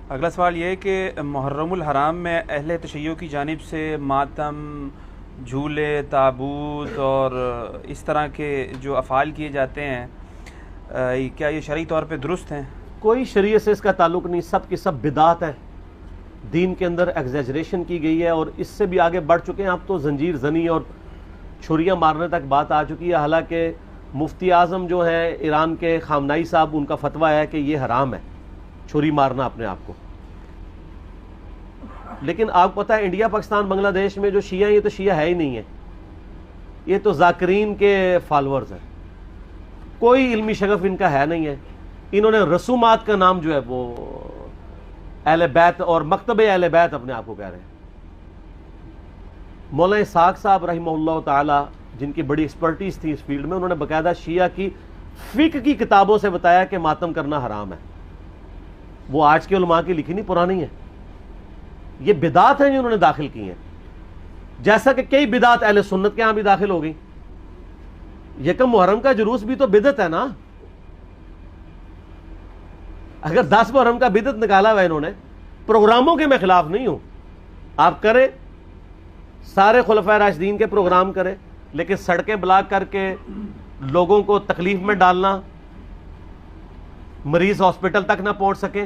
اگلا سوال یہ ہے کہ محرم الحرام میں اہل تشیع کی جانب سے ماتم، جھولے، تابوت اور اس طرح کے جو افعال کیے جاتے ہیں، کیا یہ شرعی طور پہ درست ہیں؟ کوئی شریعت سے اس کا تعلق نہیں، سب کی سب بدعات ہیں، دین کے اندر ایگزیجریشن کی گئی ہے، اور اس سے بھی آگے بڑھ چکے ہیں اب تو زنجیر زنی اور چھریاں مارنے تک بات آ چکی ہے۔ حالانکہ مفتی اعظم جو ہیں ایران کے خامنائی صاحب، ان کا فتویٰ ہے کہ یہ حرام ہے چھری مارنا اپنے آپ کو۔ لیکن آپ کو پتہ ہے انڈیا، پاکستان، بنگلہ دیش میں جو شیعہ ہیں یہ تو شیعہ ہے ہی نہیں ہے، یہ تو ذاکرین کے فالورز ہیں، کوئی علمی شغف ان کا ہے نہیں ہے۔ انہوں نے رسومات کا نام جو ہے وہ اہل بیت اور مکتب اہل بیت اپنے آپ کو کہہ رہے ہیں۔ مولانا اسحاق صاحب رحمہ اللہ تعالی، جن کی بڑی ایکسپرٹیز تھی اس فیلڈ میں، انہوں نے باقاعدہ شیعہ کی فقہ کی کتابوں سے بتایا کہ ماتم کرنا حرام ہے۔ وہ آج کے علماء کی لکھی نہیں، پرانی ہے۔ یہ بدعات ہیں جو انہوں نے داخل کی ہیں، جیسا کہ کئی بدعات اہل سنت کے ہاں بھی داخل ہو گئی۔ یکم محرم کا جلوس بھی تو بدعت ہے نا۔ اگر 10 محرم کا بدعت نکالا ہوا انہوں نے، پروگراموں کے میں خلاف نہیں ہوں، آپ کریں، سارے خلفائے راشدین کے پروگرام کریں، لیکن سڑکیں بلاک کر کے لوگوں کو تکلیف میں ڈالنا، مریض ہاسپٹل تک نہ پہنچ سکیں،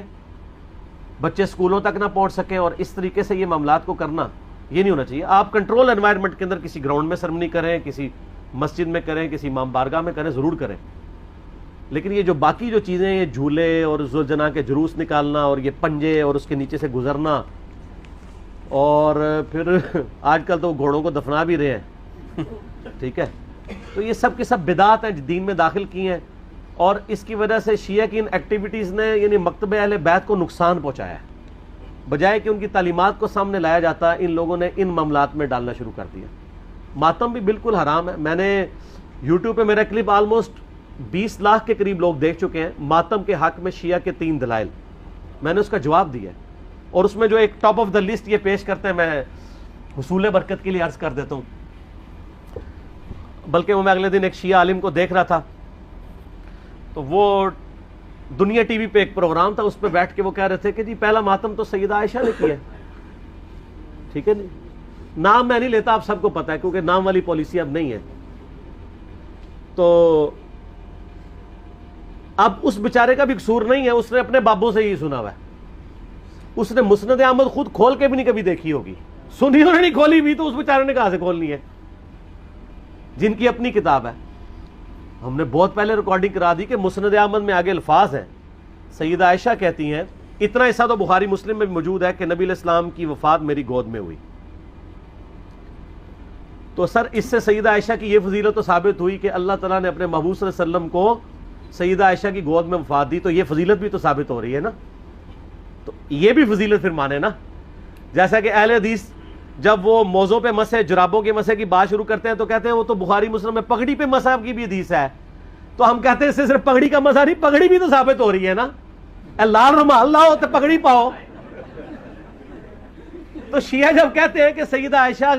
بچے سکولوں تک نہ پہنچ سکیں، اور اس طریقے سے یہ معاملات کو کرنا، یہ نہیں ہونا چاہیے۔ آپ کنٹرول انوائرمنٹ کے اندر کسی گراؤنڈ میں سرمنی کریں، کسی مسجد میں کریں، کسی امام بارگاہ میں کریں، ضرور کریں، لیکن یہ جو باقی جو چیزیں، یہ جھولے اور ذوالجناح کے جلوس نکالنا اور یہ پنجے اور اس کے نیچے سے گزرنا، اور پھر آج کل تو گھوڑوں کو دفنا بھی رہے ہیں، ٹھیک ہے، تو یہ سب کی سب بدعات ہیں دین میں داخل کی ہیں، اور اس کی وجہ سے شیعہ کی ان ایکٹیویٹیز نے یعنی مکتب اہل بیت کو نقصان پہنچایا ہے۔ بجائے کہ ان کی تعلیمات کو سامنے لایا جاتا، ان لوگوں نے ان معاملات میں ڈالنا شروع کر دیا۔ ماتم بھی بالکل حرام ہے۔ میں نے یوٹیوب پہ میرا کلپ آلموسٹ 20 لاکھ کے قریب لوگ دیکھ چکے ہیں، ماتم کے حق میں شیعہ کے 3 دلائل، میں نے اس کا جواب دیا ہے، اور اس میں جو ایک ٹاپ آف دا لسٹ یہ پیش کرتے ہیں، میں حصول برکت کے لیے عرض کر دیتا ہوں۔ بلکہ میں اگلے دن ایک شیعہ عالم کو دیکھ رہا تھا، تو وہ دنیا ٹی وی پہ ایک پروگرام تھا، اس پہ بیٹھ کے وہ کہہ رہے تھے کہ جی پہلا ماتم تو سیدہ عائشہ نے کیا ہے، ٹھیک ہے، نہیں نام میں نہیں لیتا، آپ سب کو پتا ہے، کیونکہ نام والی پالیسی اب نہیں ہے۔ تو اب اس بیچارے کا بھی قصور نہیں ہے، اس نے اپنے بابوں سے ہی سنا ہوا ہے، اس نے مسند احمد خود کھول کے بھی نہیں کبھی دیکھی ہوگی، سنی انہوں نے نہیں کھولی بھی، تو اس بیچارے نے کہاں سے کھولنی ہے، جن کی اپنی کتاب ہے۔ ہم نے بہت پہلے ریکارڈنگ کرا دی کہ مسند احمد میں آگے الفاظ ہیں، سیدہ عائشہ کہتی ہیں، اتنا حصہ تو بخاری مسلم میں بھی موجود ہے کہ نبی علیہ السلام کی وفات میری گود میں ہوئی۔ تو سر اس سے سیدہ عائشہ کی یہ فضیلت تو ثابت ہوئی کہ اللہ تعالیٰ نے اپنے محبوب صلی اللہ علیہ وسلم کو سیدہ عائشہ کی گود میں وفات دی، تو یہ فضیلت بھی تو ثابت ہو رہی ہے نا، تو یہ بھی فضیلت پھر مانے نا۔ جیسا کہ اہل حدیث جب وہ موزوں پہ مسح، جرابوں کے مسح کی بات شروع کرتے ہیں تو کہتے ہیں وہ تو بخاری مسلم میں پگڑی پہ مسح کی بھی حدیث ہے، تو ہم کہتے ہیں اس سے صرف پگڑی کا مسح نہیں، پگڑی بھی تو ثابت ہو رہی ہے نا، لال رومال لاؤ تو پگڑی پاؤ۔ تو شیعہ جب کہتے ہیں کہ سیدہ عائشہ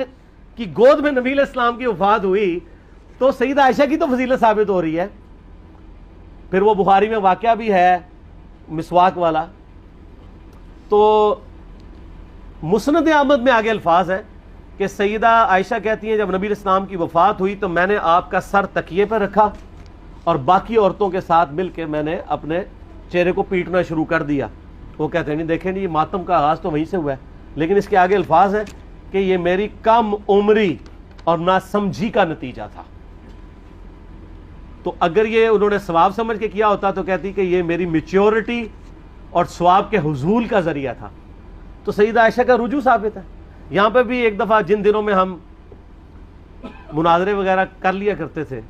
کی گود میں نبی علیہ السلام کی وفات ہوئی، تو سیدہ عائشہ کی تو فضیلت ثابت ہو رہی ہے۔ پھر وہ بخاری میں واقعہ بھی ہے مسواک والا۔ تو مسند احمد میں آگے الفاظ ہیں کہ سیدہ عائشہ کہتی ہیں جب نبی علیہ السلام کی وفات ہوئی تو میں نے آپ کا سر تکیے پہ رکھا اور باقی عورتوں کے ساتھ مل کے میں نے اپنے چہرے کو پیٹنا شروع کر دیا۔ وہ کہتے ہیں نہیں دیکھیں نہیں، یہ ماتم کا آغاز تو وہیں سے ہوا ہے، لیکن اس کے آگے الفاظ ہیں کہ یہ میری کم عمری اور ناسمجھی کا نتیجہ تھا۔ تو اگر یہ انہوں نے ثواب سمجھ کے کیا ہوتا تو کہتی کہ یہ میری میچیورٹی اور ثواب کے حصول کا ذریعہ تھا۔ تو سیدہ عائشہ کا رجوع ثابت ہے۔ یہاں پہ بھی ایک دفعہ جن دنوں میں ہم مناظرے وغیرہ کر لیا کرتے تھے،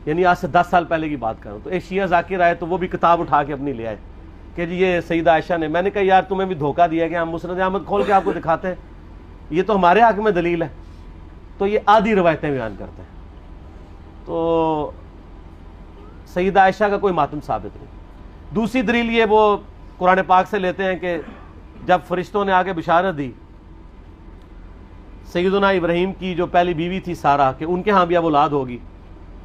یعنی آج سے 10 سال پہلے کی بات کروں، تو ایک شیعہ ذاکر آئے تو وہ بھی کتاب اٹھا کے اپنی لے آئے کہ جی یہ سیدہ عائشہ نے، میں نے کہا یار تمہیں بھی دھوکہ دیا کہ ہم مسند احمد کھول کے آپ کو دکھاتے ہیں، یہ تو ہمارے حق میں دلیل ہے، تو یہ آدھی روایتیں بیان کرتے ہیں۔ تو سیدہ عائشہ کا کوئی ماتم ثابت نہیں۔ دوسری دلیل یہ وہ قرآن پاک سے لیتے ہیں کہ جب فرشتوں نے آگے بشارت دی سیدنا ابراہیم کی جو پہلی بیوی تھی سارہ کہ ان کے ہاں بھی اب اولاد ہوگی،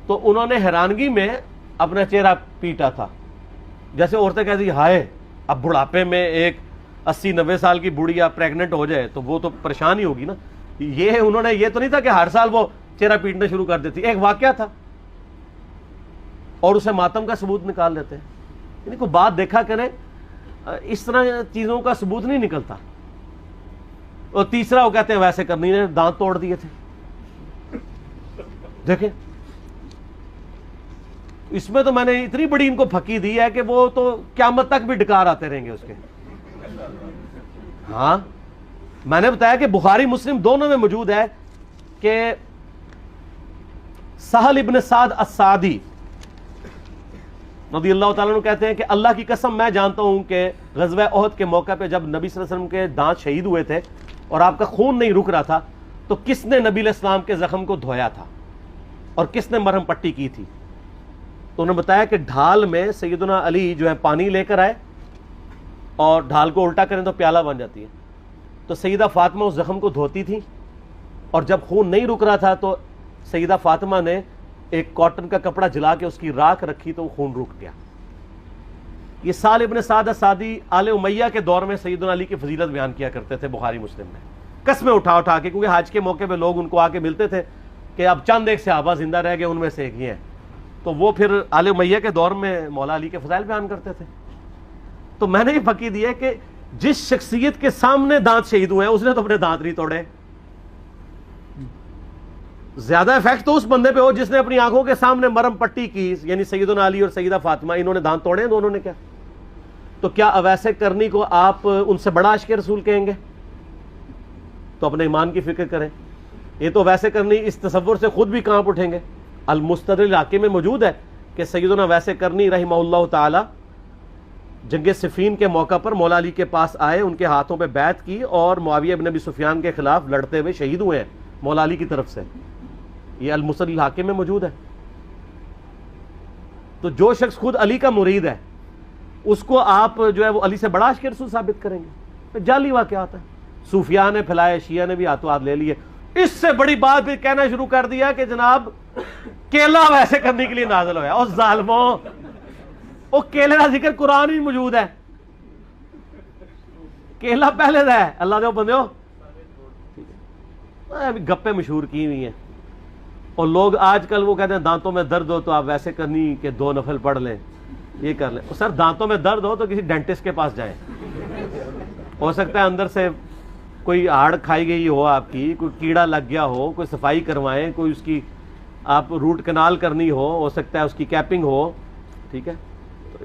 تو انہوں نے حیرانگی میں اپنا چہرہ پیٹا تھا، جیسے عورتیں کہتی ہائے اب بڑھاپے میں ایک 80-90 سال کی بوڑھیا پریگننٹ ہو جائے تو وہ تو پریشان ہی ہوگی نا. یہ انہوں نے یہ تو نہیں تھا کہ ہر سال وہ چہرہ پیٹنا شروع کر دیتی, ایک واقعہ تھا اور اسے ماتم کا ثبوت نکال دیتے ہیں. یعنی کوئی بات دیکھا کریں, اس طرح چیزوں کا ثبوت نہیں نکلتا. اور تیسرا وہ کہتے ہیں ویسے کرنی نے دانت توڑ دیے تھے. دیکھیں اس میں تو میں نے اتنی بڑی ان کو پھکی دی ہے کہ وہ تو قیامت تک بھی ڈکار آتے رہیں گے اس کے. ہاں میں نے بتایا کہ بخاری مسلم دونوں میں موجود ہے کہ سہل ابن سعد السعدی رضی اللہ تعالیٰ عنہ کہتے ہیں کہ اللہ کی قسم میں جانتا ہوں کہ غزوہ احد کے موقع پہ جب نبی صلی اللہ علیہ وسلم کے دانت شہید ہوئے تھے اور آپ کا خون نہیں رک رہا تھا تو کس نے نبی علیہ السلام کے زخم کو دھویا تھا اور کس نے مرہم پٹی کی تھی. تو انہوں نے بتایا کہ ڈھال میں سیدنا علی جو ہے پانی لے کر آئے اور ڈھال کو الٹا کریں تو پیالہ بن جاتی ہے. تو سیدہ فاطمہ اس زخم کو دھوتی تھی اور جب خون نہیں رک رہا تھا تو سیدہ فاطمہ نے ایک کاٹن کا کپڑا جلا کے اس کی راکھ رکھی تو وہ خون رک گیا. یہ سہل ابن سعد السعدی آل امیہ کے دور میں سیدنا علی کی فضیلت بیان کیا کرتے تھے بخاری مسلم میں, قسمیں اٹھا اٹھا کے, کیونکہ حج کے موقع پہ لوگ ان کو آ کے ملتے تھے کہ اب چند ایک صحابہ زندہ رہ گئے, ان میں سے ایک ہی ہیں. تو وہ پھر آل امیہ کے دور میں مولا علی کے فضائل بیان کرتے تھے. تو میں نے یہ پھکی دی ہے کہ جس شخصیت کے سامنے دانت شہید ہوئے ہیں اس نے تو اپنے دانت نہیں توڑے. زیادہ افیکٹ تو اس بندے پہ ہو جس نے اپنی آنکھوں کے سامنے مرم پٹی کی, یعنی سیدنا علی اور سیدہ فاطمہ, انہوں نے دانت توڑے ہیں دونوں نے. کیا تو کیا اویسے کرنی کو آپ ان سے بڑا عاشق رسول کہیں گے؟ تو اپنے ایمان کی فکر کریں. یہ تو ویسے کرنی اس تصور سے خود بھی کانپ اٹھیں گے. المستدرک علاقے میں موجود ہے کہ سیدنا ویسے کرنی رحمہ اللہ تعالی جنگ صفین کے موقع پر مولا علی کے پاس آئے, ان کے ہاتھوں پہ بیعت کی اور معاویہ بن ابی سفیان کے خلاف لڑتے ہوئے شہید ہوئے ہیں مولا علی کی طرف سے. یہ المستدرک حاکم میں موجود ہے. تو جو شخص خود علی کا مرید ہے اس کو آپ جو ہے وہ علی سے بڑا عاشق رسول ثابت کریں گے؟ جعلی واقعات ہے. صوفیاء نے پھیلائے, شیعہ نے بھی ہاتھوں ہاتھ لے لیے. اس سے بڑی بات بھی کہنا شروع کر دیا کہ جناب کیلا ویسے کرنے کے لیے نازل ہوا. اور ظالموں, وہ کیلے کا ذکر قرآن میں موجود ہے. کیلا پہلے دا ہے. اللہ دے بندے ہو گپے مشہور کی ہوئی ہیں. اور لوگ آج کل وہ کہتے ہیں دانتوں میں درد ہو تو آپ ویسے کرنی کہ 2 نفل پڑھ لیں, یہ کر لیں. سر دانتوں میں درد ہو تو کسی ڈینٹسٹ کے پاس جائیں. ہو سکتا ہے اندر سے کوئی ہاڑ کھائی گئی ہو آپ کی, کوئی کیڑا لگ گیا ہو, کوئی صفائی کروائیں, کوئی اس کی آپ روٹ کنال کرنی ہو سکتا ہے اس کی کیپنگ ہو. ٹھیک ہے,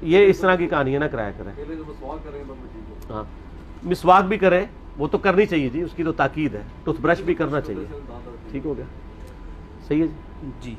یہ اس طرح کی کہانیاں نہ کرایا کریں. ہاں مسواک بھی کریں, وہ تو کرنی چاہیے جی, اس کی تو تاکید ہے. ٹوتھ برش بھی کرنا چاہیے. ٹھیک ہو گیا, صحیح ہے جی.